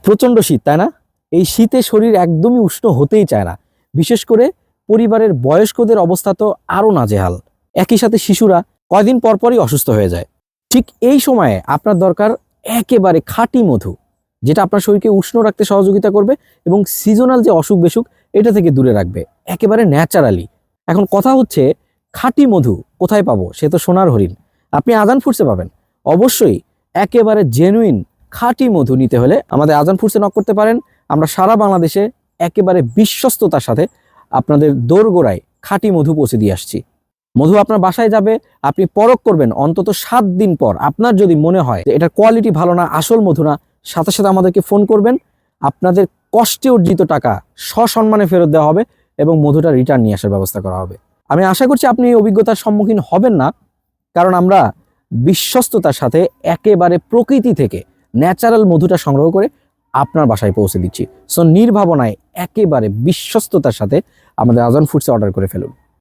প্রচণ্ড শীত, তাই না? এই শীতে শরীর একদমই উষ্ণ হতেই চায় না। বিশেষ করে পরিবারের বয়স্কদের অবস্থা তো আরও নাজেহাল। একই সাথে শিশুরা কয়দিন পরপরই অসুস্থ হয়ে যায়। ঠিক এই সময়ে আপনার দরকার একেবারে খাঁটি মধু, যেটা আপনার শরীরকে উষ্ণ রাখতে সহযোগিতা করবে এবং সিজনাল যে অসুখ বিসুখ এটা থেকে দূরে রাখবে একেবারে ন্যাচারালি। এখন কথা হচ্ছে, খাঁটি মধু কোথায় পাবো? সে তো সোনার হরিণ। আপনি আজান ফুডসে পাবেন। অবশ্যই একেবারে জেনুইন খাঁটি মধু নিতে হলে আমাদের আজান ফুডসে নক করতে পারেন। আমরা সারা বাংলাদেশে একেবারে বিশ্বস্ততার সাথে আপনাদের দোরগোড়ায় খাঁটি মধু পৌঁছে দিয়ে আসছি। মধু আপনার বাসায় যাবে, আপনি পরখ করবেন অন্তত 7 দিন পর। আপনার যদি মনে হয় যে এটার কোয়ালিটি ভালো না, আসল মধু না, সাথে সাথে আমাদেরকে ফোন করবেন। আপনাদের কষ্টে অর্জিত টাকা সসম্মানে ফেরত দেওয়া হবে এবং মধুটা রিটার্ন নিয়ে আসার ব্যবস্থা করা হবে। আমি আশা করছি আপনি এই অভিজ্ঞতার সম্মুখীন হবেন না, কারণ আমরা বিশ্বস্ততার সাথে একেবারে প্রকৃতি থেকে ন্যাচারাল মধুটা সংগ্রহ করে আপনার বাসায় পৌঁছে দিচ্ছি। সো নির্ভাবনায় একেবারে বিশ্বস্ততার সাথে আমাদের আজান ফুডসে অর্ডার করে ফেলুন।